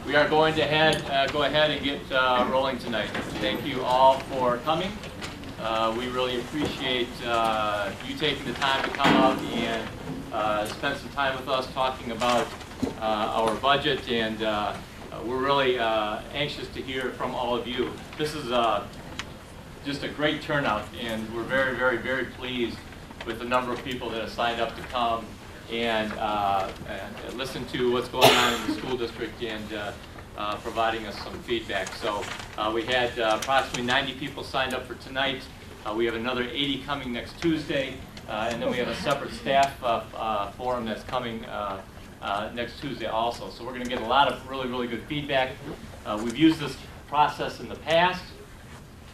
We are going to go ahead and get rolling tonight. Thank you all for coming. We really appreciate you taking the time to come out and spend some time with us talking about our budget, and we're really anxious to hear from all of you. This is just a great turnout, and we're very, very, very pleased with the number of people that have signed up to come and listen to what's going on in the school district and providing us some feedback. So we had approximately 90 people signed up for tonight. We have another 80 coming next Tuesday, and then we have a separate staff forum that's coming next Tuesday also. So we're going to get a lot of really, really good feedback. We've used this process in the past,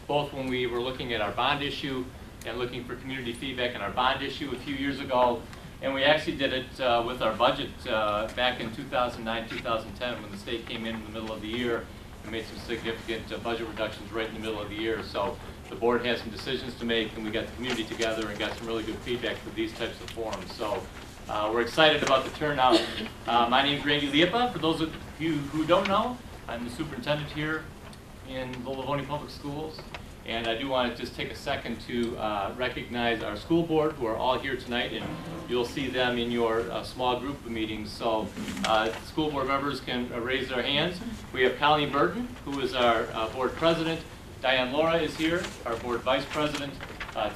both when we were looking at our bond issue and looking for community feedback on our bond issue a few years ago. And we actually did it with our budget back in 2009, 2010, when the state came in the middle of the year and made some significant budget reductions right in the middle of the year. So the board has some decisions to make, and we got the community together and got some really good feedback for these types of forums. So we're excited about the turnout. My name is Randy Liepa. For those of you who don't know, I'm the superintendent here in the Livonia Public Schools. And I do want to just take a second to recognize our school board, who are all here tonight, and you'll see them in your small group meetings. So school board members can raise their hands. We have Colleen Burton, who is our board president. Diane Laura is here, our board vice president.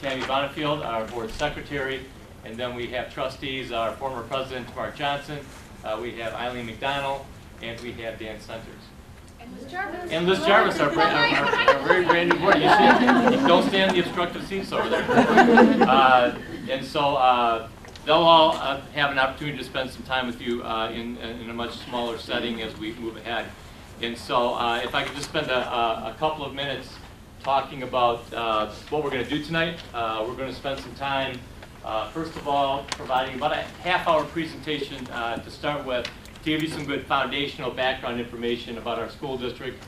Tammy Bonifield, our board secretary. And then we have trustees, our former president, Mark Johnson. We have Eileen McDonald, and we have Dan Centers. And Liz Jarvis, our very brand new board. You see, don't stand in the obstructive seats over there. And so they'll all have an opportunity to spend some time with you in a much smaller setting as we move ahead. And so if I could just spend a couple of minutes talking about what we're going to do tonight. We're going to spend some time, first of all, providing about a half-hour presentation to start with, to give you some good foundational background information about our school district,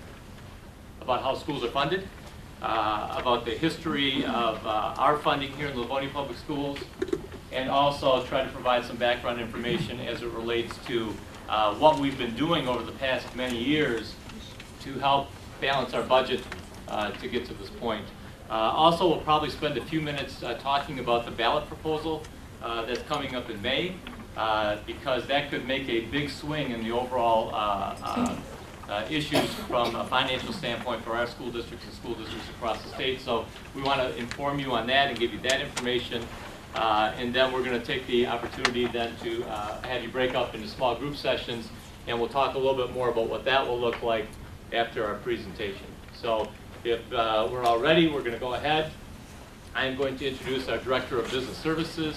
about how schools are funded, about the history of our funding here in the Livonia Public Schools, and also try to provide some background information as it relates to what we've been doing over the past many years to help balance our budget to get to this point. Also, we'll probably spend a few minutes talking about the ballot proposal that's coming up in May. Because that could make a big swing in the overall issues from a financial standpoint for our school districts and school districts across the state. So we want to inform you on that and give you that information. And then we're going to take the opportunity then to have you break up into small group sessions, and we'll talk a little bit more about what that will look like after our presentation. So if we're all ready, we're going to go ahead. I am going to introduce our Director of Business Services,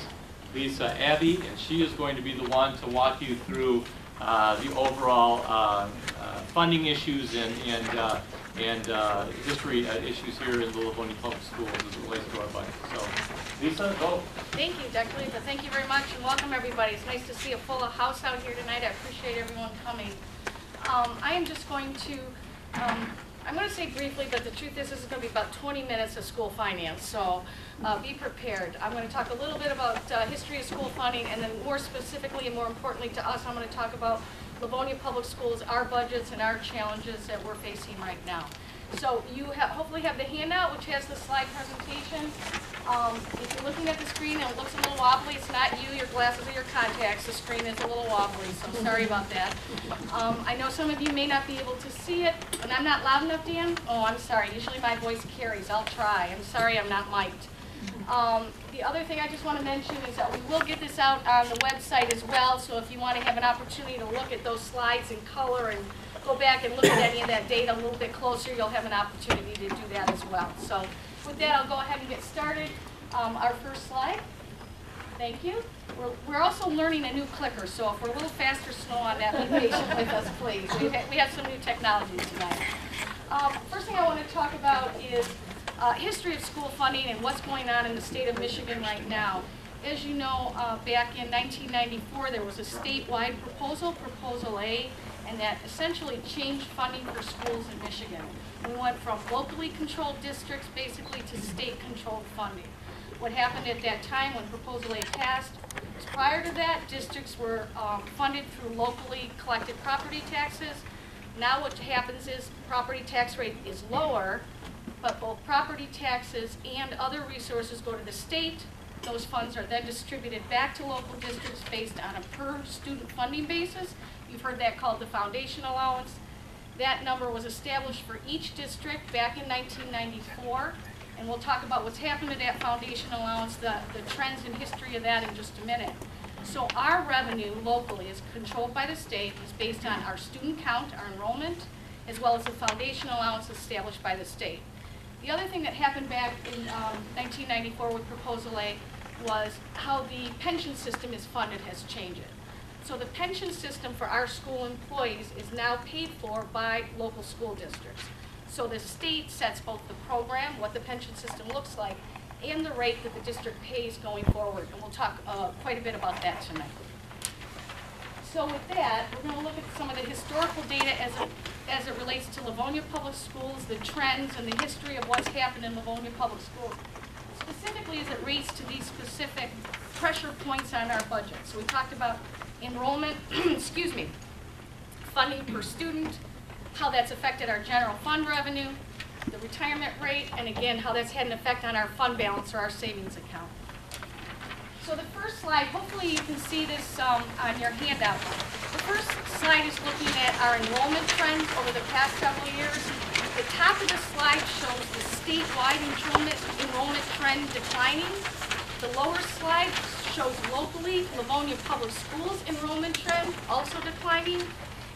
Lisa Abbey, and she is going to be the one to walk you through the overall funding issues and history issues here in the Livonia Public Schools as it relates to our budget. So, Lisa, go. Thank you, Dr. Liepa. Thank you very much, and welcome everybody. It's nice to see a full house out here tonight. I appreciate everyone coming. I am just going to I'm going to say briefly, but the truth is this is going to be about 20 minutes of school finance, so be prepared. I'm going to talk a little bit about history of school funding, and then more specifically and more importantly to us, I'm going to talk about Livonia Public Schools, our budgets, and our challenges that we're facing right now. So you hopefully have the handout, which has the slide presentation. If you're looking at the screen and it looks a little wobbly, it's not you, your glasses, or your contacts. The screen is a little wobbly, so sorry about that. I know some of you may not be able to see it, and I'm not loud enough, Dan? Oh, I'm sorry. Usually my voice carries. I'll try. I'm sorry I'm not mic'd. The other thing I just want to mention is that we will get this out on the website as well, so if you want to have an opportunity to look at those slides in color and go back and look at any of that data a little bit closer, you'll have an opportunity to do that as well. So with that, I'll go ahead and get started. Our first slide. Thank you. We're also learning a new clicker, so if we're a little fast or slow on that, be patient with us, please. We have some new technology tonight. First thing I want to talk about is history of school funding and what's going on in the state of Michigan right now. As you know, back in 1994, there was a statewide proposal, Proposal A, and that essentially changed funding for schools in Michigan. We went from locally controlled districts basically to state-controlled funding. What happened at that time when Proposal A passed is prior to that, districts were funded through locally collected property taxes. Now what happens is property tax rate is lower, but both property taxes and other resources go to the state. Those funds are then distributed back to local districts based on a per student funding basis. You've heard that called the foundation allowance. That number was established for each district back in 1994, and we'll talk about what's happened to that foundation allowance, the trends and history of that in just a minute. So our revenue locally is controlled by the state, is based on our student count, our enrollment, as well as the foundation allowance established by the state. The other thing that happened back in 1994 with Proposal A was how the pension system is funded has changed. So the pension system for our school employees is now paid for by local school districts. So the state sets both the program, what the pension system looks like, and the rate that the district pays going forward. And we'll talk quite a bit about that tonight. So with that, we're going to look at some of the historical data as it relates to Livonia Public Schools, the trends and the history of what's happened in Livonia Public Schools, specifically as it relates to these specific pressure points on our budget. So we talked about enrollment, excuse me, funding per student, how that's affected our general fund revenue, the retirement rate, and again, how that's had an effect on our fund balance or our savings account. So the first slide, hopefully you can see this on your handout. The first slide is looking at our enrollment trends over the past several years. The top of the slide shows the statewide enrollment trend declining. The lower slide shows locally Livonia Public Schools enrollment trend also declining.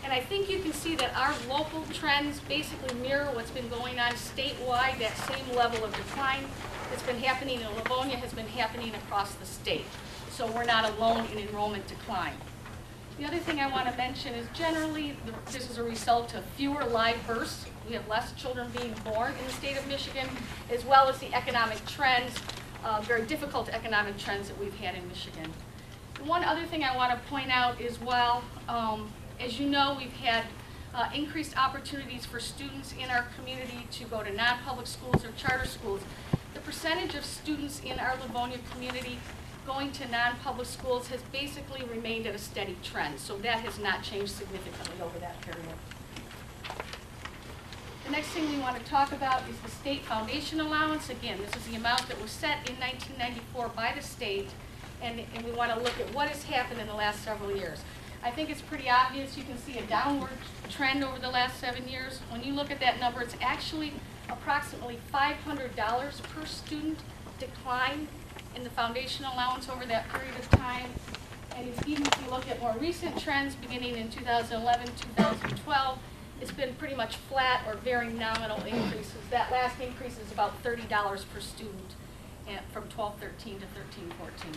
And I think you can see that our local trends basically mirror what's been going on statewide. That same level of decline that's been happening in Livonia has been happening across the state. So we're not alone in enrollment decline. The other thing I want to mention is generally this is a result of fewer live births. We have less children being born in the state of Michigan, as well as the economic trends, very difficult economic trends that we've had in Michigan. One other thing I want to point out is as you know, we've had increased opportunities for students in our community to go to non-public schools or charter schools. The percentage of students in our Livonia community going to non-public schools has basically remained at a steady trend, so that has not changed significantly over that period. The next thing we want to talk about is the state foundation allowance. Again, this is the amount that was set in 1994 by the state, and we want to look at what has happened in the last several years. I think it's pretty obvious. You can see a downward trend over the last 7 years. When you look at that number, it's actually approximately $500 per student decline in the foundation allowance over that period of time. And even if you look at more recent trends beginning in 2011, 2012, it's been pretty much flat or very nominal increases. That last increase is about $30 per student from 12-13 to 13-14.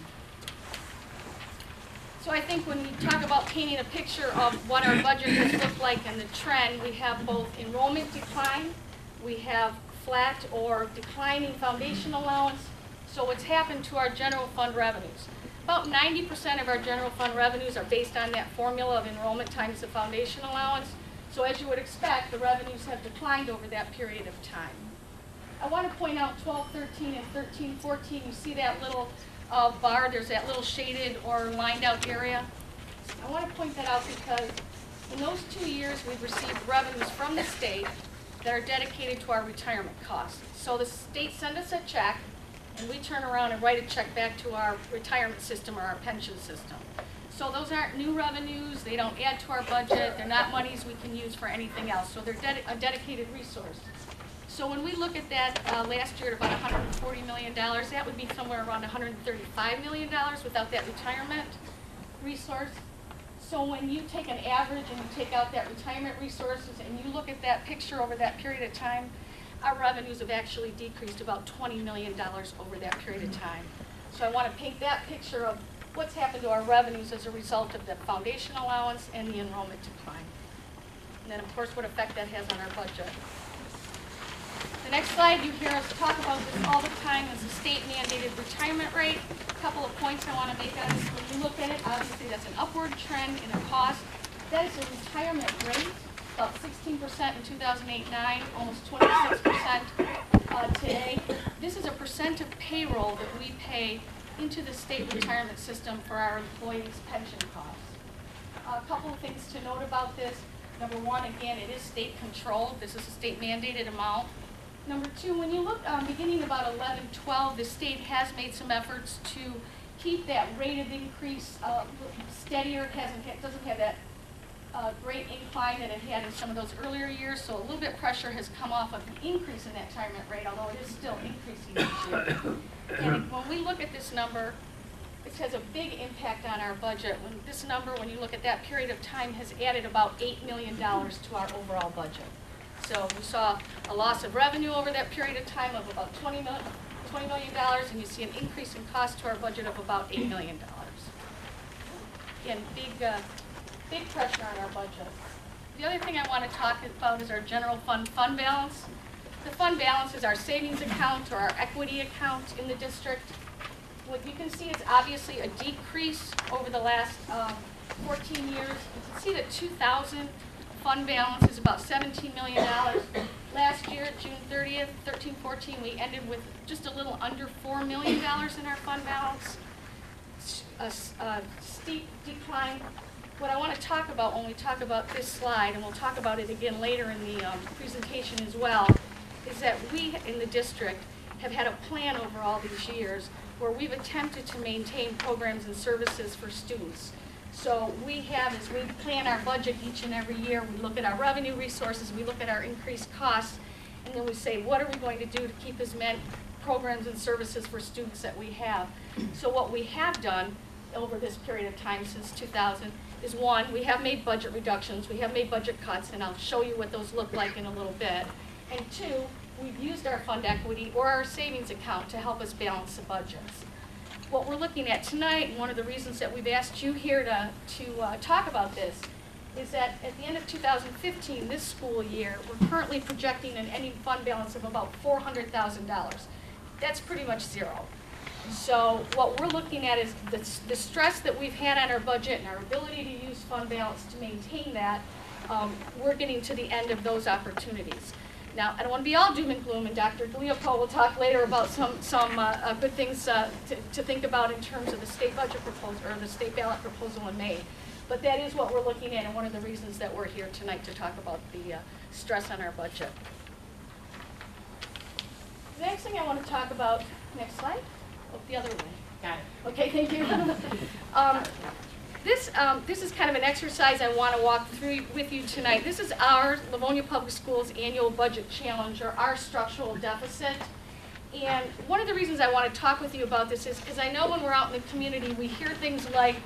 So I think when we talk about painting a picture of what our budget has looked like and the trend, we have both enrollment decline, we have flat or declining foundation allowance. So what's happened to our general fund revenues? About 90% of our general fund revenues are based on that formula of enrollment times the foundation allowance. So as you would expect, the revenues have declined over that period of time. I want to point out 12-13 and 13-14, you see that little bar, there's that little shaded or lined out area. I want to point that out because in those 2 years we've received revenues from the state that are dedicated to our retirement costs. So the state sends us a check and we turn around and write a check back to our retirement system or our pension system. So those aren't new revenues, they don't add to our budget, they're not monies we can use for anything else. So they're a dedicated resource. So when we look at that last year at about $140 million, that would be somewhere around $135 million without that retirement resource. So when you take an average and you take out that retirement resources and you look at that picture over that period of time, our revenues have actually decreased about $20 million over that period of time. So I want to paint that picture of what's happened to our revenues as a result of the foundation allowance and the enrollment decline. And then of course what effect that has on our budget. The next slide, you hear us talk about this all the time, is the state mandated retirement rate. A couple of points I want to make on this. When you look at it, obviously that's an upward trend in a cost. That is a retirement rate, about 16% in 2008-9, almost 26% today. This is a percent of payroll that we pay into the state retirement system for our employees' pension costs. A couple of things to note about this. Number one, again, it is state controlled. This is a state mandated amount. Number two, when you look beginning about 11-12, the state has made some efforts to keep that rate of increase steadier. It doesn't have that great incline that it had in some of those earlier years, so a little bit pressure has come off of the increase in that retirement rate, although it is still increasing each year. And when we look at this number, it has a big impact on our budget. This number, when you look at that period of time, has added about $8 million to our overall budget. So we saw a loss of revenue over that period of time of about $20 million, and you see an increase in cost to our budget of about $8 million. Again, big pressure on our budget. The other thing I want to talk about is our general fund balance. The fund balance is our savings account or our equity account in the district. What you can see is obviously a decrease over the last 14 years. You can see that 2000 fund balance is about $17 million. Last year, June 30th, 13-14, we ended with just a little under $4 million in our fund balance. A steep decline. What I want to talk about when we talk about this slide, and we'll talk about it again later in the presentation as well, is that we in the district have had a plan over all these years where we've attempted to maintain programs and services for students. So we have, as we plan our budget each and every year, we look at our revenue resources, we look at our increased costs, and then we say, what are we going to do to keep as many programs and services for students that we have? So what we have done over this period of time since 2000 is, one, we have made budget reductions, we have made budget cuts, and I'll show you what those look like in a little bit. And two, we've used our fund equity or our savings account to help us balance the budgets. What we're looking at tonight, and one of the reasons that we've asked you here to talk about this, is that at the end of 2015, this school year, we're currently projecting an ending fund balance of about $400,000. That's pretty much zero. So what we're looking at is the stress that we've had on our budget and our ability to use fund balance to maintain that. We're getting to the end of those opportunities. Now, I don't want to be all doom and gloom, and Dr. Leopold will talk later about some good things to think about in terms of the state budget proposal, or the state ballot proposal in May. But that is what we're looking at, and one of the reasons that we're here tonight to talk about the stress on our budget. The next thing I want to talk about, next slide, the other way. Got it. Okay, thank you. This is kind of an exercise I want to walk through with you tonight. This is our Livonia Public Schools annual budget challenge, or our structural deficit. And one of the reasons I want to talk with you about this is because I know when we're out in the community, we hear things like,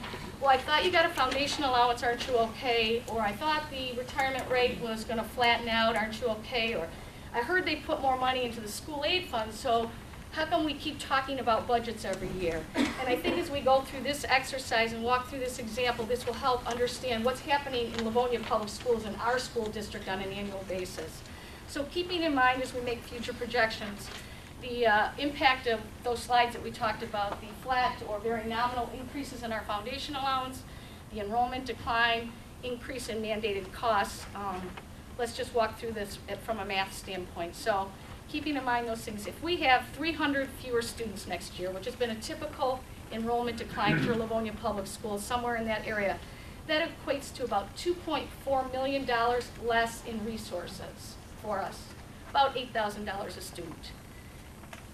well, I thought you got a foundation allowance, aren't you okay? Or I thought the retirement rate was going to flatten out, aren't you okay? Or I heard they put more money into the school aid fund, so how come we keep talking about budgets every year? And I think as we go through this exercise and walk through this example, this will help understand what's happening in Livonia Public Schools and our school district on an annual basis. So keeping in mind as we make future projections, the impact of those slides that we talked about, the flat or very nominal increases in our foundation allowance, the enrollment decline, increase in mandated costs. Let's just walk through this from a math standpoint. So keeping in mind those things, if we have 300 fewer students next year, which has been a typical enrollment decline for Livonia Public Schools, somewhere in that area, that equates to about $2.4 million less in resources for us, about $8,000 a student.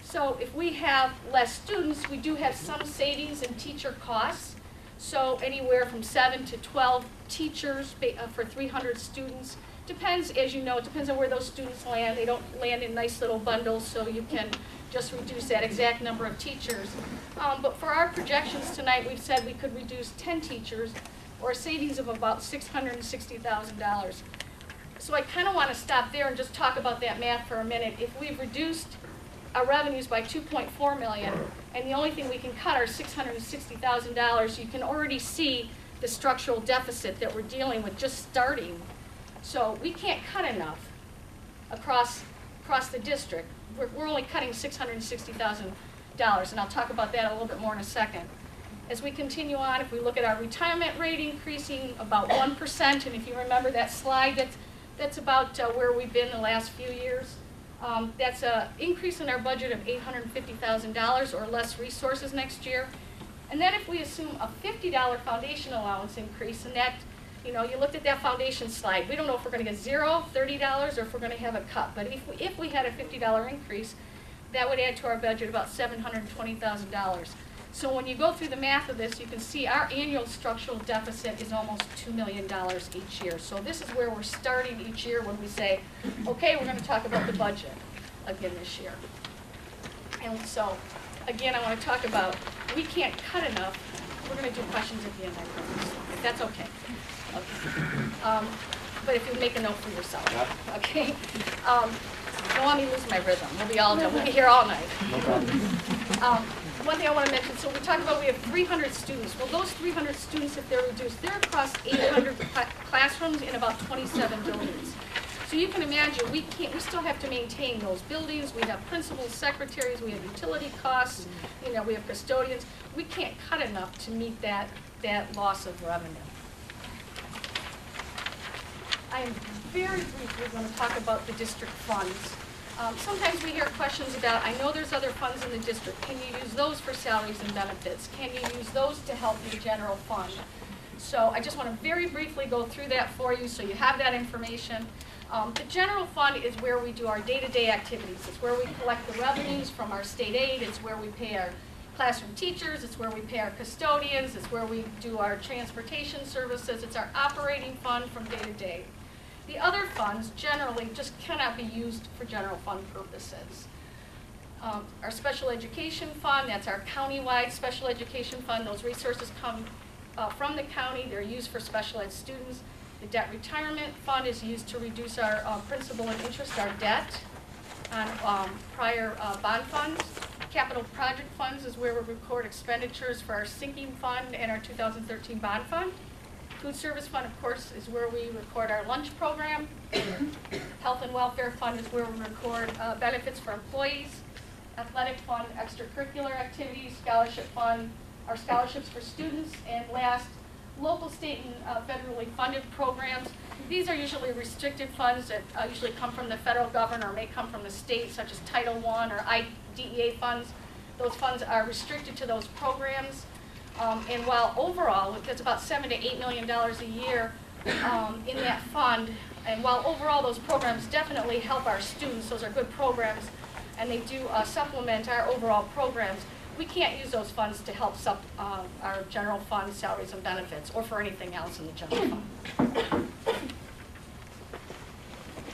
So if we have less students, we do have some savings in teacher costs. So anywhere from 7 to 12 teachers for 300 students. Depends, as you know, it depends on where those students land. They don't land in nice little bundles, so you can just reduce that exact number of teachers. But for our projections tonight, we've said we could reduce 10 teachers, or a savings of about $660,000. So I kind of want to stop there and just talk about that math for a minute. If we've reduced our revenues by $2.4 million, and the only thing we can cut are $660,000, you can already see the structural deficit that we're dealing with just starting. So we can't cut enough across the district. We're only cutting $660,000, and I'll talk about that a little bit more in a second. As we continue on, if we look at our retirement rate increasing about 1%, and if you remember that slide, that's about where we've been the last few years. That's an increase in our budget of $850,000 or less resources next year. And then if we assume a $50 foundation allowance increase, and that You know, you looked at that foundation slide. We don't know if we're going to get $0, $30, or if we're going to have a cut. But if we had a $50 increase, that would add to our budget about $720,000. So when you go through the math of this, you can see our annual structural deficit is almost $2 million each year. So this is where we're starting each year when we say, okay, we're going to talk about the budget again this year. And so, again, I want to talk about, we can't cut enough. We're going to do questions at the end, I promise. If that's okay. Okay. But if you make a note for yourself, okay? Don't want me to lose my rhythm. We'll be all done. We'll be here all night. No problem. One thing I want to mention, so we talked about we have 300 students. Well, those 300 students, if they're reduced, they're across 800 classrooms in about 27 buildings. So you can imagine, we still have to maintain those buildings. We have principals, secretaries, we have utility costs, you know, we have custodians. We can't cut enough to meet that loss of revenue. I am very briefly going to talk about the district funds. Sometimes we hear questions about, I know there's other funds in the district. Can you use those for salaries and benefits? Can you use those to help your general fund? So I just want to very briefly go through that for you so you have that information. The general fund is where we do our day-to-day activities. It's where we collect the revenues from our state aid. It's where we pay our classroom teachers. It's where we pay our custodians. It's where we do our transportation services. It's our operating fund from day to day. The other funds generally just cannot be used for general fund purposes. Our special education fund, that's our county-wide special education fund. Those resources come from the county. They're used for special ed students. The debt retirement fund is used to reduce our principal and interest, our debt on prior bond funds. Capital project funds is where we record expenditures for our sinking fund and our 2013 bond fund. Food service fund, of course, is where we record our lunch program. Health and welfare fund is where we record benefits for employees. Athletic fund, extracurricular activities. Scholarship fund, our scholarships for students. And last, local, state, and federally funded programs. These are usually restricted funds that usually come from the federal government or may come from the state, such as Title I or IDEA funds. Those funds are restricted to those programs. And while overall, that's about $7 to $8 million a year in that fund, and while overall those programs definitely help our students, those are good programs, and they do supplement our overall programs, we can't use those funds to help our general fund salaries and benefits or for anything else in the general fund.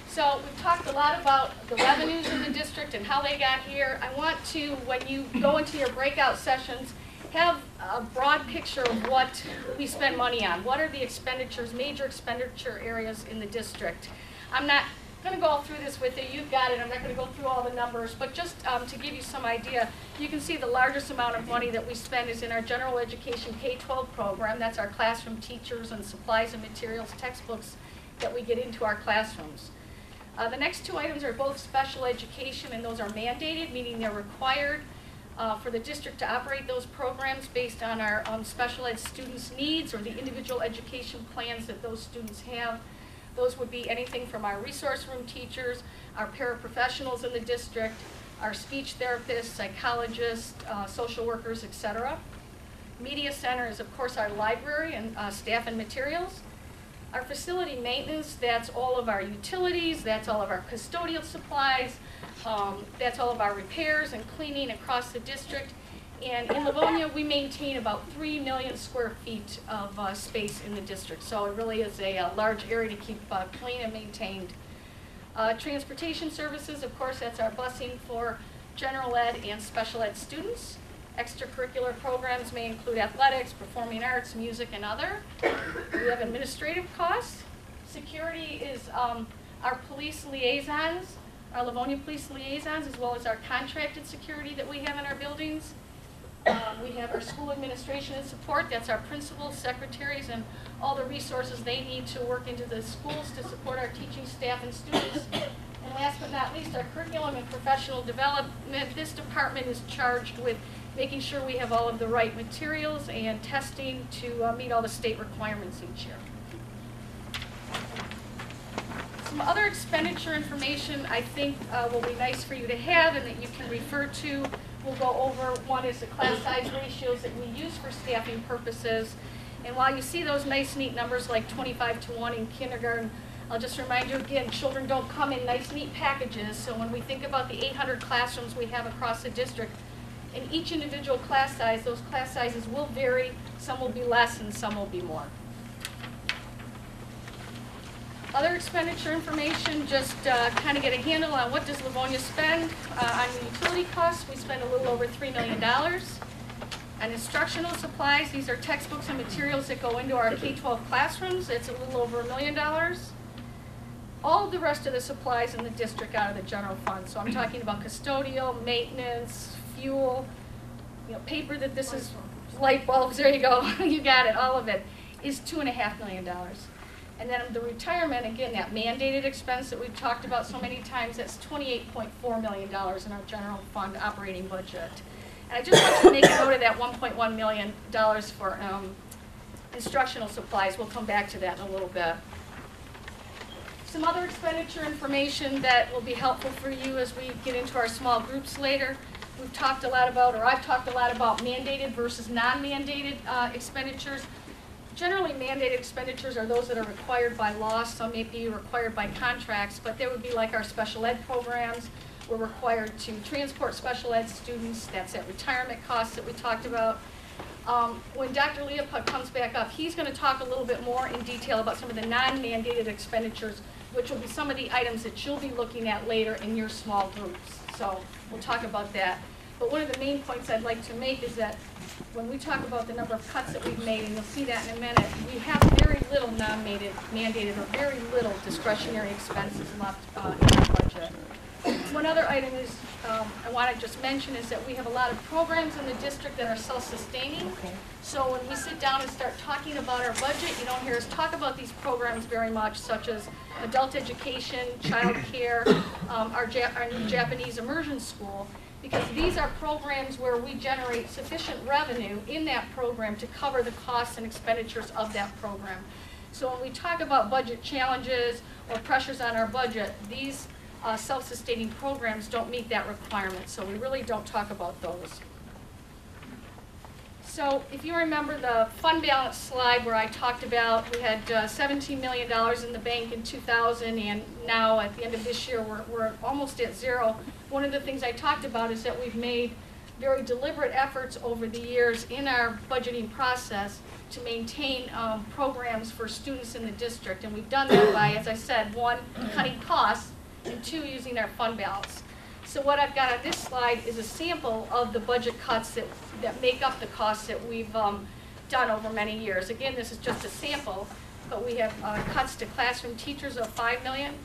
So we've talked a lot about the revenues in the district and how they got here. I want to, when you go into your breakout sessions, have a broad picture of what we spend money on. What are the expenditures, major expenditure areas in the district? I'm not going to go through this with you. You've got it. I'm not going to go through all the numbers, but just to give you some idea, you can see the largest amount of money that we spend is in our general education K-12 program. That's our classroom teachers and supplies and materials, textbooks that we get into our classrooms. The next two items are both special education, and those are mandated, meaning they're required for the district to operate those programs based on our special ed students' needs or the individual education plans that those students have. Those would be anything from our resource room teachers, our paraprofessionals in the district, our speech therapists, psychologists, social workers, etc. Media center is, of course, our library and staff and materials. Our facility maintenance, that's all of our utilities, that's all of our custodial supplies, that's all of our repairs and cleaning across the district. And in Livonia, we maintain about 3 million square feet of space in the district. So it really is a large area to keep clean and maintained. Transportation services, of course, that's our busing for general ed and special ed students. Extracurricular programs may include athletics, performing arts, music, and other. We have administrative costs. Security is our police liaisons, our Livonia police liaisons, as well as our contracted security that we have in our buildings. We have our school administration and support. That's our principals, secretaries, and all the resources they need to work into the schools to support our teaching staff and students. And last but not least, our curriculum and professional development. This department is charged with making sure we have all of the right materials and testing to meet all the state requirements each year. Some other expenditure information I think will be nice for you to have and that you can refer to. We'll go over. One is the class size ratios that we use for staffing purposes. And while you see those nice, neat numbers like 25-1 in kindergarten, I'll just remind you again, children don't come in nice, neat packages. So when we think about the 800 classrooms we have across the district, in each individual class size, those class sizes will vary. Some will be less and some will be more. Other expenditure information, just kind of get a handle on what does Livonia spend on utility costs. We spend a little over $3 million. On instructional supplies, these are textbooks and materials that go into our K-12 classrooms. It's a little over $1 million. All of the rest of the supplies in the district out of the general fund. So I'm talking about custodial, maintenance, fuel, paper that this is, light bulbs, there you go, you got it, all of it, is $2.5 million. And then the retirement, again, that mandated expense that we've talked about so many times, that's $28.4 million in our general fund operating budget. And I just want to make a note of that $1.1 million for instructional supplies. We'll come back to that in a little bit. Some other expenditure information that will be helpful for you as we get into our small groups later. We've talked a lot about, or I've talked a lot about mandated versus non-mandated expenditures. Generally, mandated expenditures are those that are required by law. Some may be required by contracts, but they would be like our special ed programs. We're required to transport special ed students. That's at retirement costs that we talked about. When Dr. Leopold comes back up, he's going to talk a little bit more in detail about some of the non-mandated expenditures, which will be some of the items that you'll be looking at later in your small groups. So we'll talk about that. But one of the main points I'd like to make is that when we talk about the number of cuts that we've made, and you'll see that in a minute, we have very little mandated or very little discretionary expenses left in our budget. One other item is I want to just mention is that we have a lot of programs in the district that are self-sustaining. Okay. So when we sit down and start talking about our budget, you don't hear us talk about these programs very much, such as adult education, child care, our new Japanese immersion school, because these are programs where we generate sufficient revenue in that program to cover the costs and expenditures of that program. So when we talk about budget challenges or pressures on our budget, these self-sustaining programs don't meet that requirement, so we really don't talk about those. So if you remember the fund balance slide where I talked about we had $17 million in the bank in 2000, and now at the end of this year we're almost at zero. One of the things I talked about is that we've made very deliberate efforts over the years in our budgeting process to maintain programs for students in the district, and we've done that by, as I said, one, cutting costs, and two, using our fund balance. So what I've got on this slide is a sample of the budget cuts that make up the costs that we've done over many years. Again, this is just a sample, but we have cuts to classroom teachers of $5 million,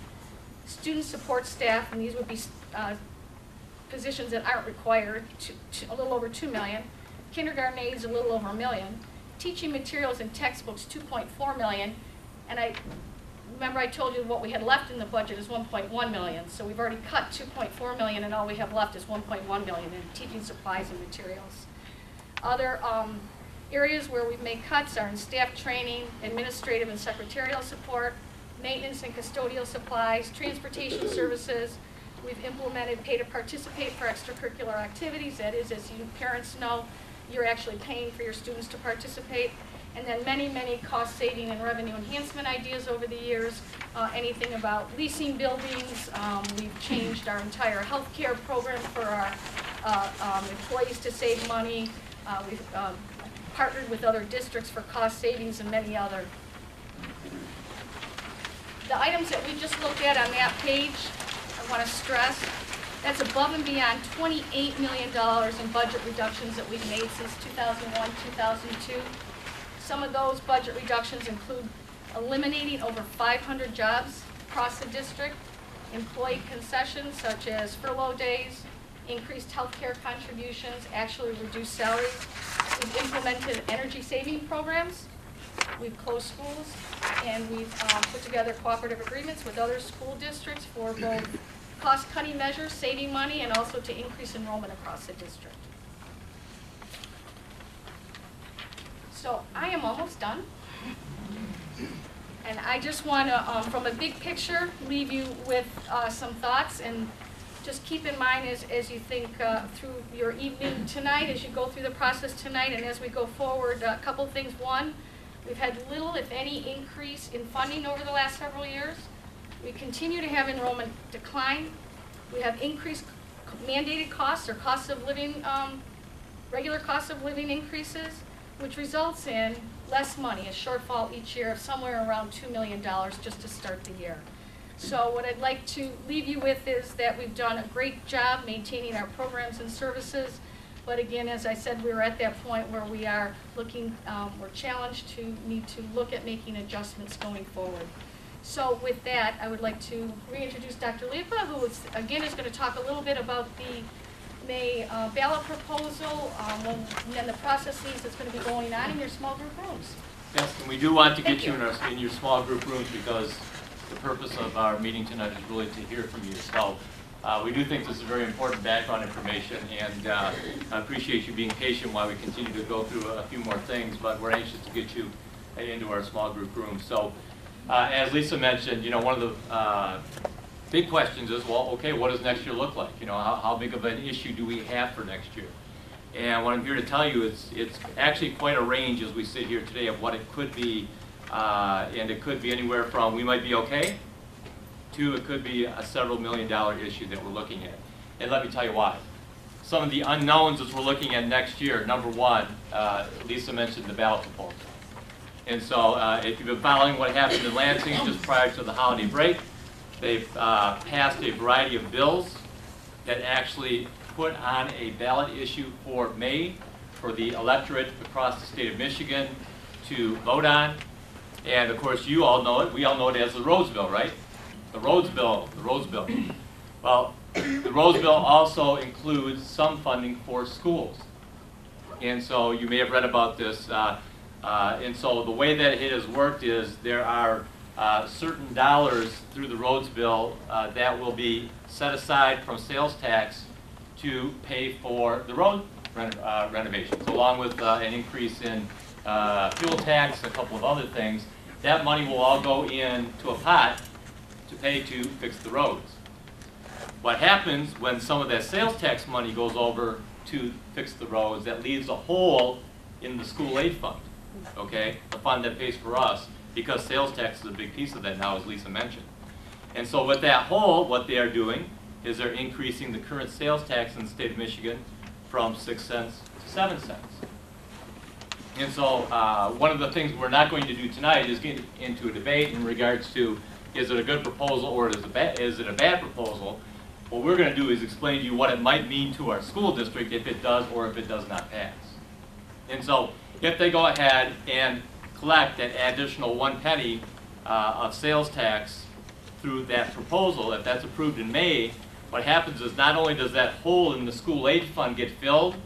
student support staff, and these would be positions that aren't required, a little over $2 million, kindergarten aides a little over $1 million, teaching materials and textbooks $2.4 million, and remember I told you what we had left in the budget is $1.1 million, so we've already cut $2.4 million, and all we have left is $1.1 million in teaching supplies and materials. Other areas where we've made cuts are in staff training, administrative and secretarial support, maintenance and custodial supplies, transportation services. We've implemented pay to participate for extracurricular activities. That is, as you parents know, you're actually paying for your students to participate. And then many, many cost saving and revenue enhancement ideas over the years. Anything about leasing buildings. We've changed our entire healthcare program for our employees to save money. We've partnered with other districts for cost savings and many other. The items that we just looked at on that page, I want to stress, that's above and beyond $28 million in budget reductions that we've made since 2001, 2002. Some of those budget reductions include eliminating over 500 jobs across the district, employee concessions such as furlough days, increased health care contributions, actually reduced salaries. We've implemented energy saving programs. We've closed schools, and we've put together cooperative agreements with other school districts for both cost-cutting measures, saving money, and also to increase enrollment across the district. So I am almost done. And I just want to, from a big picture, leave you with some thoughts, and just keep in mind as you think through your evening tonight, as you go through the process tonight, and as we go forward, a couple things. One, We've had little, if any, increase in funding over the last several years. We continue to have enrollment decline. We have increased mandated costs or costs of living, regular costs of living increases, which results in less money, a shortfall each year of somewhere around $2 million just to start the year. So what I'd like to leave you with is that we've done a great job maintaining our programs and services. But again, as I said, we're at that point where we are looking, we're challenged to need to look at making adjustments going forward. So with that, I would like to reintroduce Dr. Lipa, who is, again, is going to talk a little bit about the May ballot proposal and then the processes that's going to be going on in your small group rooms. Yes, and we do want to get you in your small group rooms because the purpose of our meeting tonight is really to hear from you. So we do think this is very important background information, and I appreciate you being patient while we continue to go through a few more things, but we're anxious to get you into our small group rooms. So as Lisa mentioned, one of the big questions is, well, okay, what does next year look like? How big of an issue do we have for next year? And what I'm here to tell you is it's actually quite a range as we sit here today of what it could be, and it could be anywhere from we might be okay to it could be a several $million issue that we're looking at. And let me tell you why. Some of the unknowns as we're looking at next year, number one, Lisa mentioned the ballot proposal. And so if you've been following what happened in Lansing just prior to the holiday break, they've passed a variety of bills that actually put on a ballot issue for May for the electorate across the state of Michigan to vote on. And of course, you all know it. We all know it as the Rose Bill, right? The Rose Bill, the Rose Bill. Well, the Rose Bill also includes some funding for schools. And so you may have read about this. And so the way that it has worked is there are certain dollars through the Rhodes Bill that will be set aside from sales tax to pay for the road renovations, along with an increase in fuel tax, a couple of other things. That money will all go into a pot to pay to fix the roads. What happens when some of that sales tax money goes over to fix the roads, that leaves a hole in the school aid fund, okay? The fund that pays for us, because sales tax is a big piece of that now, as Lisa mentioned. And so with that hole, what they are doing is they're increasing the current sales tax in the state of Michigan from 6 cents to 7 cents. And so one of the things we're not going to do tonight is get into a debate in regards to is it a good proposal or is it a bad proposal. What we're going to do is explain to you what it might mean to our school district if it does or if it does not pass. And so if they go ahead and collect that additional 1 penny of sales tax through that proposal, if that's approved in May, what happens is not only does that hole in the school aid fund get filled,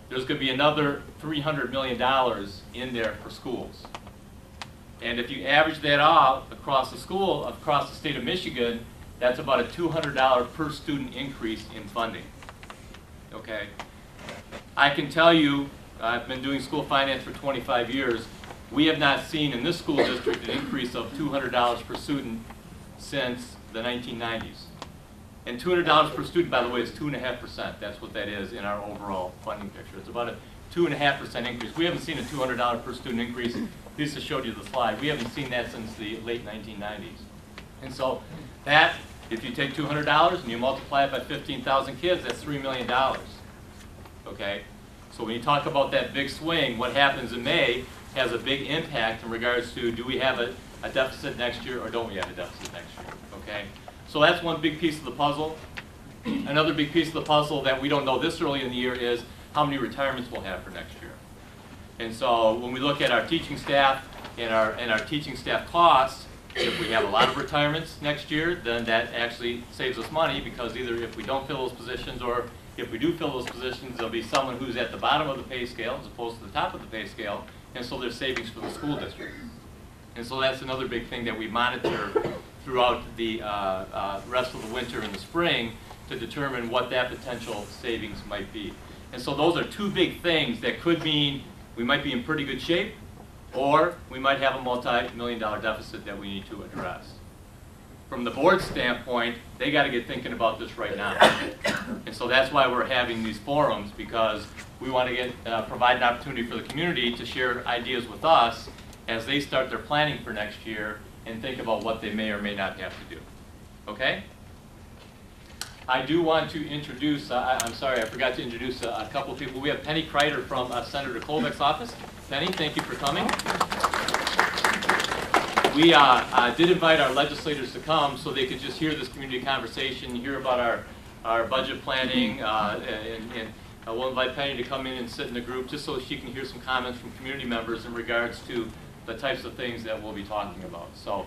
there's going to be another $300 million in there for schools. And if you average that out across the school, across the state of Michigan, that's about a $200 per student increase in funding. Okay? I can tell you, I've been doing school finance for 25 years, we have not seen in this school district an increase of $200 per student since the 1990s. And $200 per student, by the way, is 2.5%. That's what that is in our overall funding picture. It's about a 2.5% increase. We haven't seen a $200 per student increase. Lisa showed you the slide. We haven't seen that since the late 1990s. And so that, if you take $200 and you multiply it by 15,000 kids, that's $3 million. Okay? So when you talk about that big swing, what happens in May has a big impact in regards to do we have a deficit next year or don't we have a deficit next year? Okay? So that's one big piece of the puzzle. Another big piece of the puzzle that we don't know this early in the year is how many retirements we'll have for next year. And so when we look at our teaching staff and our teaching staff costs, if we have a lot of retirements next year, then that actually saves us money because either if we don't fill those positions or if we do fill those positions, there'll be someone who's at the bottom of the pay scale as opposed to the top of the pay scale, and so there's savings for the school district. And so that's another big thing that we monitor throughout the rest of the winter and the spring to determine what that potential savings might be. And so those are two big things that could mean we might be in pretty good shape or we might have a multi-million-dollar deficit that we need to address. From the board standpoint, they got to get thinking about this right now. And so that's why we're having these forums, because we want to provide an opportunity for the community to share ideas with us as they start their planning for next year and think about what they may or may not have to do. Okay? I do want to introduce, I'm sorry, I forgot to introduce a couple of people. We have Penny Kreider from Senator Klobeck's office. Penny, thank you for coming. We did invite our legislators to come so they could just hear this community conversation, hear about our budget planning, and we'll invite Penny to come in and sit in the group just so she can hear some comments from community members in regards to the types of things that we'll be talking about. So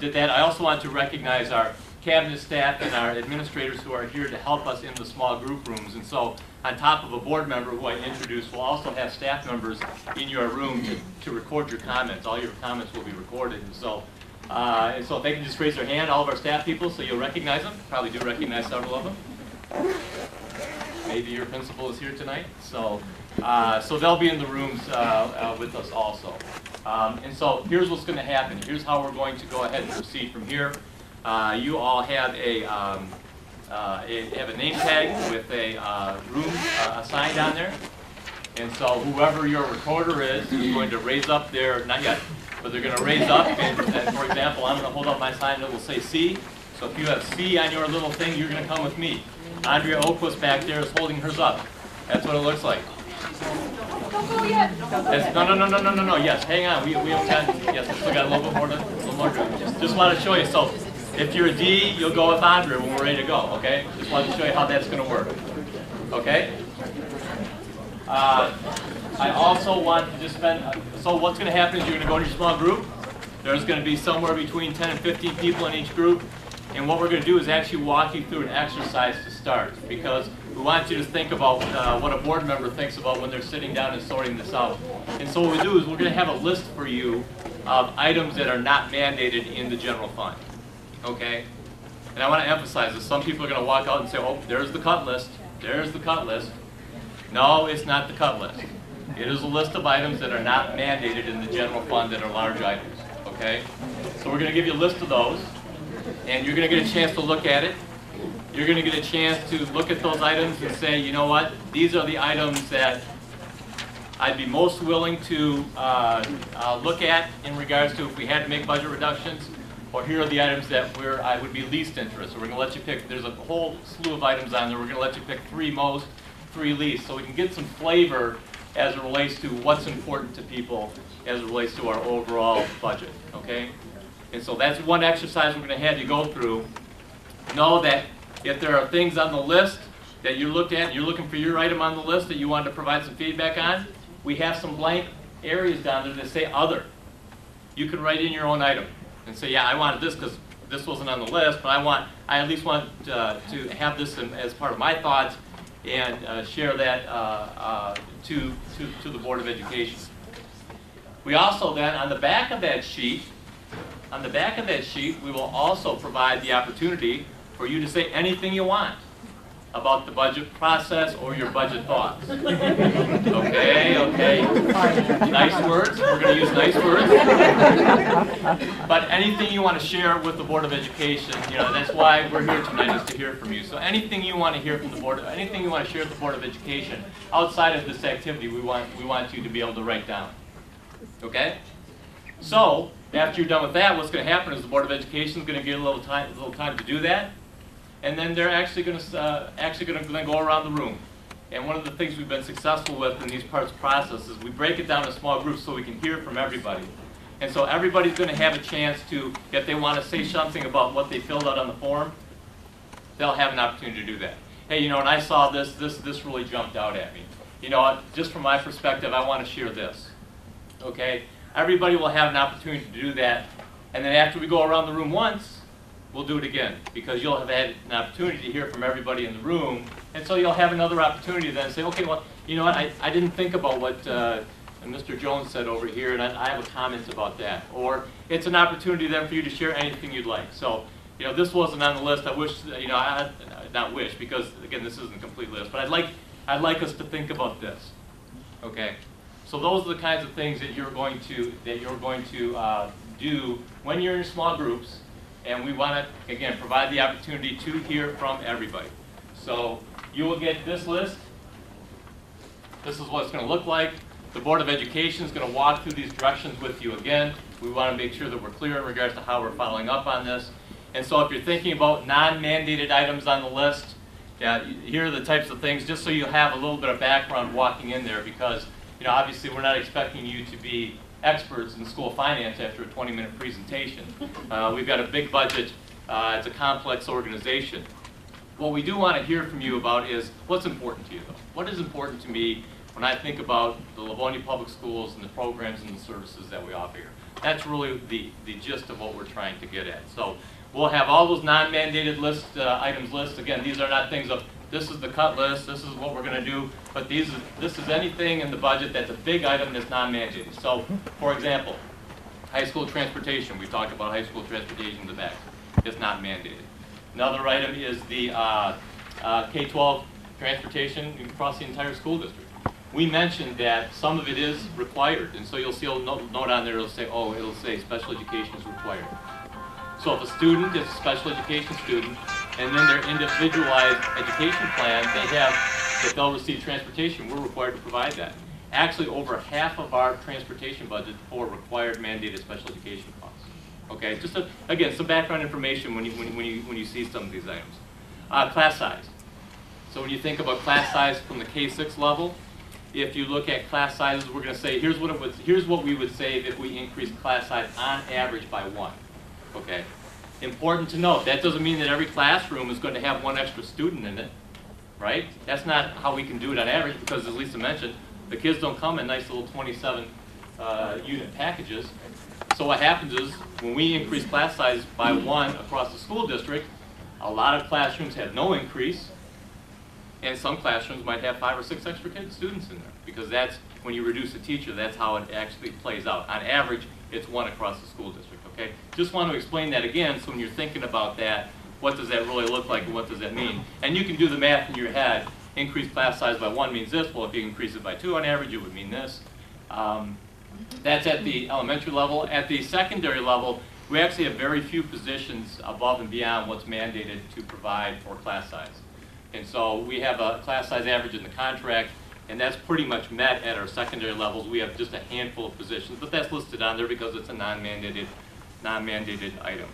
did that. I also want to recognize our cabinet staff and our administrators who are here to help us in the small group rooms. And so on top of a board member who I introduced, we'll also have staff members in your room to record your comments. All your comments will be recorded. And so if they can just raise their hand, all of our staff people, so you'll recognize them. Probably do recognize several of them. Maybe your principal is here tonight. So they'll be in the rooms with us also. And so here's what's going to happen. Here's how we're going to go ahead and proceed from here. You all have a name tag with a room assigned on there. And so whoever your recorder is going to raise up their, not yet, but they're going to raise up. And for example, I'm going to hold up my sign that will say C. So if you have C on your little thing, you're going to come with me. Andrea Oquist back there is holding hers up. That's what it looks like. Don't go yet. No. Yes, hang on. We have time. Yes, we still got a little more to do. Just want to show you. So if you're a D, you'll go with Andrea when we're ready to go, okay? Just wanted to show you how that's going to work, okay? I also want to just so what's going to happen is you're going to go to your small group. There's going to be somewhere between 10 and 15 people in each group. And what we're going to do is actually walk you through an exercise to start, because we want you to think about what a board member thinks about when they're sitting down and sorting this out. And so what we do is we're going to have a list for you of items that are not mandated in the general fund. Okay? And I want to emphasize this. Some people are going to walk out and say, oh, there's the cut list. There's the cut list. No, it's not the cut list. It is a list of items that are not mandated in the general fund that are large items. Okay? So we're going to give you a list of those. And you're going to get a chance to look at it. You're going to get a chance to look at those items and say, you know what, these are the items that I'd be most willing to look at in regards to if we had to make budget reductions, or here are the items that I would be least interested. We're going to let you pick, there's a whole slew of items on there. We're going to let you pick 3 most, 3 least, so we can get some flavor as it relates to what's important to people as it relates to our overall budget, okay? And so that's one exercise we're going to have you go through. Know that if there are things on the list that you looked at, and you're looking for your item on the list that you wanted to provide some feedback on, we have some blank areas down there that say other. You can write in your own item and say, yeah, I wanted this because this wasn't on the list, but I at least want to have this as part of my thoughts and share that to the Board of Education. We also then, on the back of that sheet, we will also provide the opportunity for you to say anything you want about the budget process or your budget thoughts. Okay. Nice words. We're going to use nice words. But anything you want to share with the Board of Education, you know, that's why we're here tonight, is to hear from you. So anything you want to hear from the Board, anything you want to share with the Board of Education outside of this activity, we want you to be able to write down. Okay? So after you're done with that, what's going to happen is the Board of Education is going to get a little time to do that, and then they're actually going to go around the room. And one of the things we've been successful with in these parts process is we break it down in small groups so we can hear from everybody. And so everybody's going to have a chance to, if they want to say something about what they filled out on the form, they'll have an opportunity to do that. Hey, you know, when I saw this really jumped out at me. You know, just from my perspective, I want to share this. Okay? Everybody will have an opportunity to do that, and then after we go around the room once, we'll do it again, because you'll have had an opportunity to hear from everybody in the room, and so you'll have another opportunity to then say, okay, well, you know what, I didn't think about what Mr. Jones said over here, and I have a comment about that. Or it's an opportunity then for you to share anything you'd like. So, you know, this wasn't on the list. I wish, you know, not wish, because again, this isn't a complete list, but I'd like us to think about this. Okay. So those are the kinds of things that you're going to do when you're in small groups, and we want to, again, provide the opportunity to hear from everybody. So you will get this list. This is what it's going to look like. The Board of Education is going to walk through these directions with you again. We want to make sure that we're clear in regards to how we're following up on this. And so if you're thinking about non-mandated items on the list, here are the types of things, just so you have a little bit of background walking in there, because obviously we're not expecting you to be experts in school finance after a 20-minute presentation. We've got a big budget. It's a complex organization. What we do want to hear from you about is what's important to you, though. What is important to me when I think about the Livonia Public Schools and the programs and the services that we offer here? That's really the gist of what we're trying to get at. So we'll have all those non-mandated items lists. Again, these are not things of, this is the cut list, this is what we're going to do, but this is anything in the budget that's a big item that's non-mandated. So, for example, high school transportation. We talked about high school transportation in the back. It's not mandated. Another item is the K-12 transportation across the entire school district. We mentioned that some of it is required, and so you'll see a note on there. It'll say special education is required. So if a student is a special education student, and then their individualized education plan, that they'll receive transportation, we're required to provide that. Actually, over half of our transportation budget for required mandated special education costs. Okay, just again, some background information when you see some of these items. Class size. So when you think about class size from the K-6 level, if you look at class sizes, we're going to say here's what we would say if we increase class size on average by 1. Okay. Important to note, that doesn't mean that every classroom is going to have 1 extra student in it, right? That's not how we can do it on average, because as Lisa mentioned, the kids don't come in nice little 27 unit packages. So what happens is, when we increase class size by 1 across the school district, a lot of classrooms have no increase, and some classrooms might have 5 or 6 extra students in there, because that's, when you reduce a teacher, that's how it actually plays out. On average, it's 1 across the school district, okay? Just want to explain that again, so when you're thinking about that, what does that really look like and what does that mean? And you can do the math in your head. Increase class size by 1 means this. Well, if you increase it by 2 on average, it would mean this. That's at the elementary level. At the secondary level, we actually have very few positions above and beyond what's mandated to provide for class size. And so we have a class size average in the contract, and that's pretty much met at our secondary levels. We have just a handful of positions, but that's listed on there because it's a non-mandated item.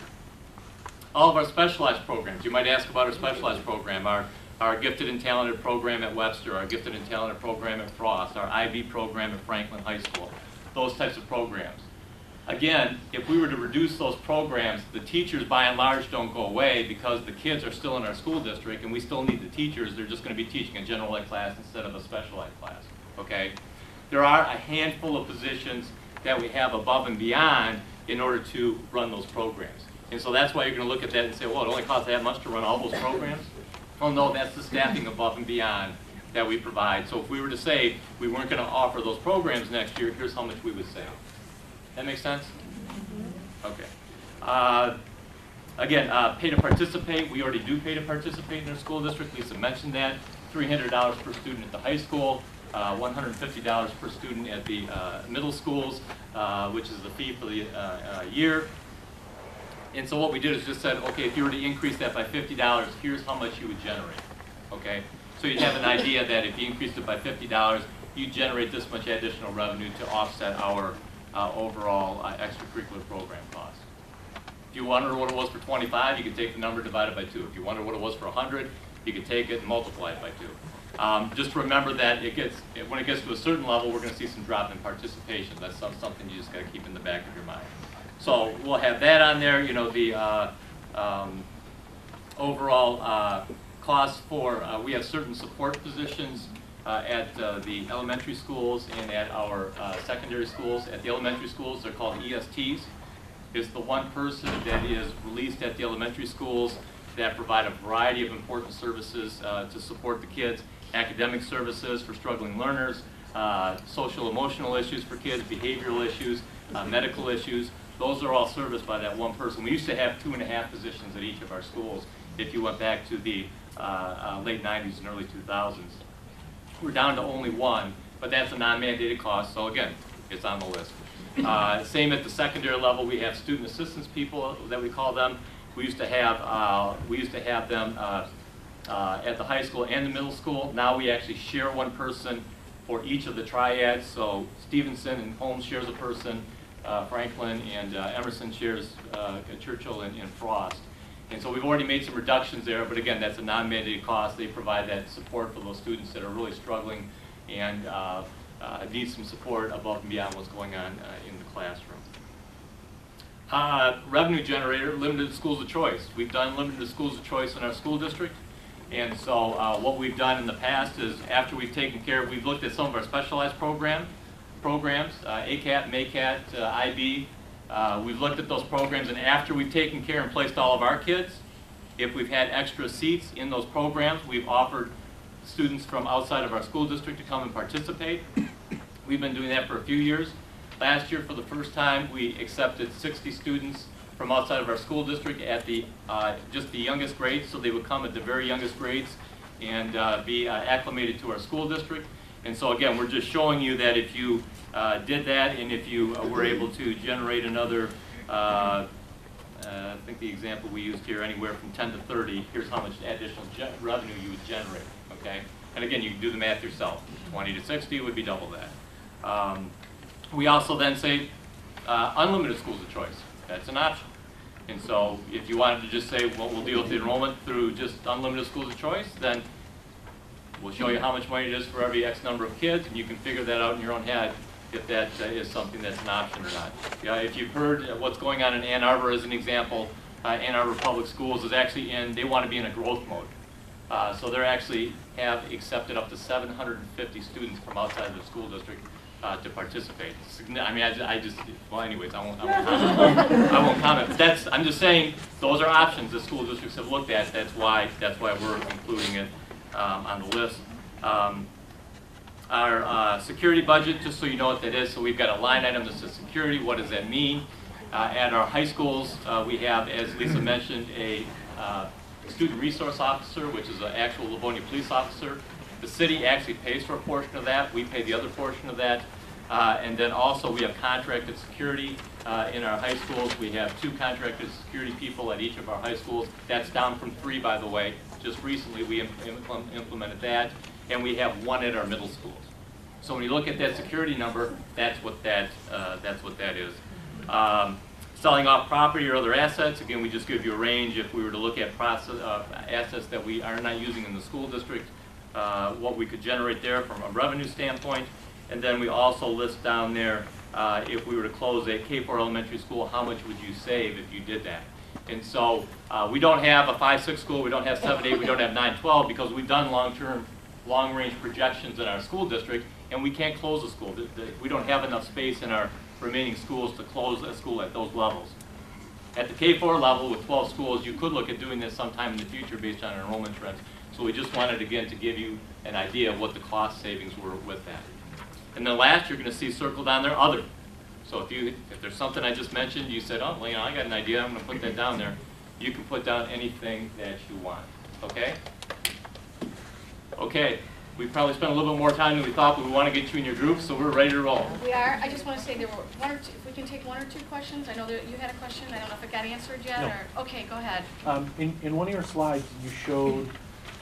All of our specialized programs, you might ask about our specialized program, our gifted and talented program at Webster, our gifted and talented program at Frost, our IB program at Franklin High School, those types of programs. Again, if we were to reduce those programs, the teachers by and large don't go away because the kids are still in our school district and we still need the teachers. They're just going to be teaching a general ed class instead of a special ed class, okay? There are a handful of positions that we have above and beyond in order to run those programs. And so that's why you're going to look at that and say, well, it only costs that much to run all those programs? Well, no, that's the staffing above and beyond that we provide. So if we were to say we weren't going to offer those programs next year, here's how much we would save. That makes sense? Okay. Again, pay to participate. We already do pay to participate in our school district. Lisa mentioned that. $300 per student at the high school, $150 per student at the middle schools, which is the fee for the year. And so what we did is just said, okay, if you were to increase that by $50, here's how much you would generate. Okay? So you'd have an idea that if you increased it by $50, you generate this much additional revenue to offset our overall extracurricular program cost. If you wonder what it was for 25, you could take the number divided by 2. If you wonder what it was for 100, you could take it and multiply it by 2. Just remember that when it gets to a certain level, we're going to see some drop in participation. That's something you just got to keep in the back of your mind. So we'll have that on there. You know, the overall cost for, we have certain support positions at the elementary schools and at our secondary schools. At the elementary schools, they're called ESTs. It's the one person that is released at the elementary schools that provide a variety of important services to support the kids. Academic services for struggling learners, social emotional issues for kids, behavioral issues, medical issues. Those are all serviced by that one person. We used to have 2.5 positions at each of our schools if you went back to the late 90s and early 2000s. We're down to only 1, but that's a non-mandated cost, so again, it's on the list. Same at the secondary level, we have student assistance people that we call them. We used to have them at the high school and the middle school. Now we actually share one person for each of the triads. So Stevenson and Holmes shares a person, Franklin and Emerson shares Churchill and Frost. And so we've already made some reductions there, but again, that's a non-mandated cost. They provide that support for those students that are really struggling and need some support above and beyond what's going on in the classroom. Revenue generator, limited schools of choice. We've done limited schools of choice in our school district. And so what we've done in the past is after we've taken care of, we've looked at some of our specialized programs, ACAT, MACAT, IB. We've looked at those programs, and after we've taken care and placed all of our kids, if we've had extra seats in those programs, we've offered students from outside of our school district to come and participate. We've been doing that for a few years. Last year, for the first time, we accepted 60 students from outside of our school district at the just the youngest grades, so they would come at the very youngest grades and be acclimated to our school district. And so again, we're just showing you that if you did that and if you were able to generate another, I think the example we used here, anywhere from 10 to 30, here's how much additional revenue you would generate, okay? And again, you can do the math yourself. 20 to 60 would be double that. We also then say unlimited schools of choice. That's an option. And so if you wanted to just say, well, we'll deal with the enrollment through just unlimited schools of choice, then we'll show you how much money it is for every X number of kids, and you can figure that out in your own head if that is something that's an option or not. If you've heard what's going on in Ann Arbor as an example, Ann Arbor Public Schools is actually they want to be in a growth mode. So they actually have accepted up to 750 students from outside of the school district to participate. I mean, well, anyways, I won't comment. I won't comment. But I'm just saying, those are options that school districts have looked at. That's why we're including it on the list. Our security budget, just so you know what that is, so we've got a line item that says security. What does that mean? At our high schools, we have, as Lisa mentioned, a student resource officer, which is an actual Livonia police officer. The city actually pays for a portion of that. We pay the other portion of that. And then also we have contracted security in our high schools. We have 2 contracted security people at each of our high schools. That's down from 3, by the way. Just recently we implemented that. And we have 1 at our middle schools. So when you look at that security number, that's what that is. Selling off property or other assets, again, we just give you a range. If we were to look at assets that we are not using in the school district, what we could generate there from a revenue standpoint. And then we also list down there, if we were to close a K-4 elementary school, how much would you save if you did that? And so we don't have a 5-6 school, we don't have 7-8, we don't have 9-12, because we've done long-range projections in our school district, and we can't close a school. We don't have enough space in our remaining schools to close a school at those levels. At the K-4 level with 12 schools, you could look at doing this sometime in the future based on enrollment trends. So we just wanted, again, to give you an idea of what the cost savings were with that. And then last, you're going to see circled down there, other. So if there's something I just mentioned, you said, oh, well, you know, I got an idea, I'm going to put that down there. You can put down anything that you want, okay? Okay, we probably spent a little bit more time than we thought, but we want to get you in your group, so we're ready to roll. We are. I just want to say there were 1 or 2, if we can take 1 or 2 questions. I know that you had a question. I don't know if it got answered yet. No. Or okay, go ahead. In one of your slides, you showed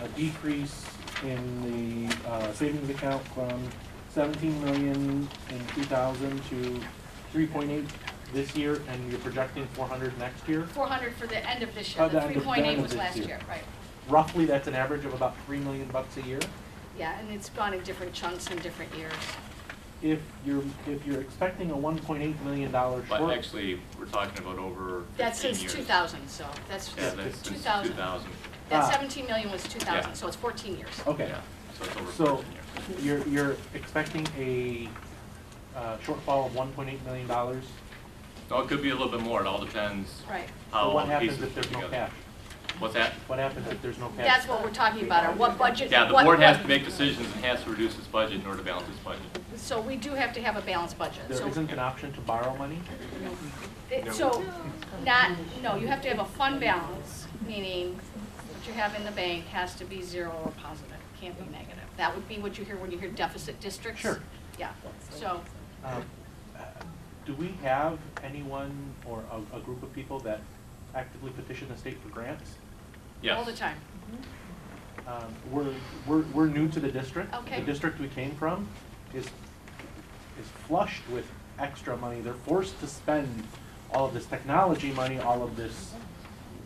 a decrease in the savings account from 17 million in 2000 to 3.8 this year, and you're projecting 400 next year. 400 for the end of this year. The 3.8 was last year, right? Roughly, that's an average of about $3 million a year. Yeah, and it's gone in different chunks in different years. If you're expecting a $1.8 million short, But actually, we're talking about over 15 That's since years. 2000, so that's Yeah, that's since 2000. 2000. That 17 million was 2000, Yeah. so it's 14 years. okay. Yeah, so it's over So 14 years. you're expecting a shortfall of $1.8 million. No, it could be a little bit more. It all depends Right. how So all what the happens pieces if there's fit no together. cash? What's that? What happens if there's no cash? That's what we're talking about, or what budget. Yeah, the board has to make decisions and has to reduce its budget in order to balance its budget. So we do have to have a balanced budget. There So isn't an option to borrow money? So, no, you have to have a fund balance, meaning what you have in the bank has to be 0 or positive, can't be negative. That would be what you hear when you hear deficit districts. Sure. Yeah, so, Do we have anyone or a group of people that actively petition the state for grants? Yes. all the time. We're new to the district. Okay. The district we came from is flushed with extra money. They're forced to spend all of this technology money, all of this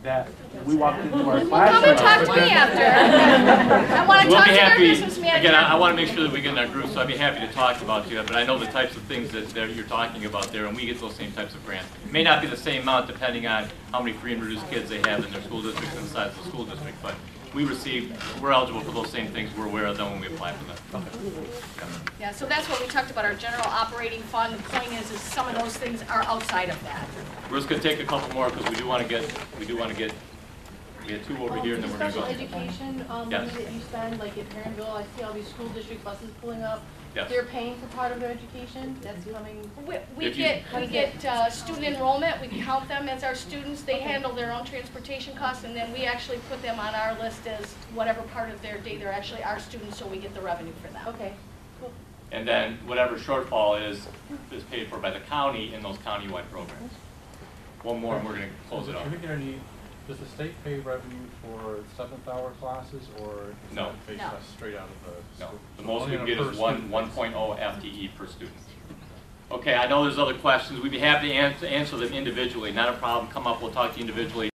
that we walked into our Come and talk classroom. to me after. I want to We'll talk be to their happy, business manager. again, I want to make sure that we get in our group, so I'd be happy to talk about you, but I know the types of things that you're talking about there, and we get those same types of grants. It may not be the same amount depending on how many free and reduced kids they have in their school districts and the size of the school district, but we're eligible for those same things, we're aware of them when we apply for them. Yeah, so that's what we talked about, our general operating fund. The point is some of those things are outside of that. We're just going to take a couple more because we do want to get, we had two over here and then we're going to go. Special education, Yes. money that you spend, like at Perrinville, I see all these school district buses pulling up. Yes. They're paying for part of their education, that's coming. We If you- get student enrollment, we count them as our students, they handle their own transportation costs, and then we actually put them on our list as whatever part of their day they're actually our students, so we get the revenue for them. Okay, cool. And then whatever shortfall is paid for by the county in those county-wide programs. One more and we're going to close it up. Does the state pay revenue for 7th hour classes, or is No. that based No. straight out of the No, school? the most we Only can on get a is per student 1.0 FTE per student. Okay, I know there's other questions. We'd be happy to answer them individually. Not a problem. Come up, we'll talk to you individually.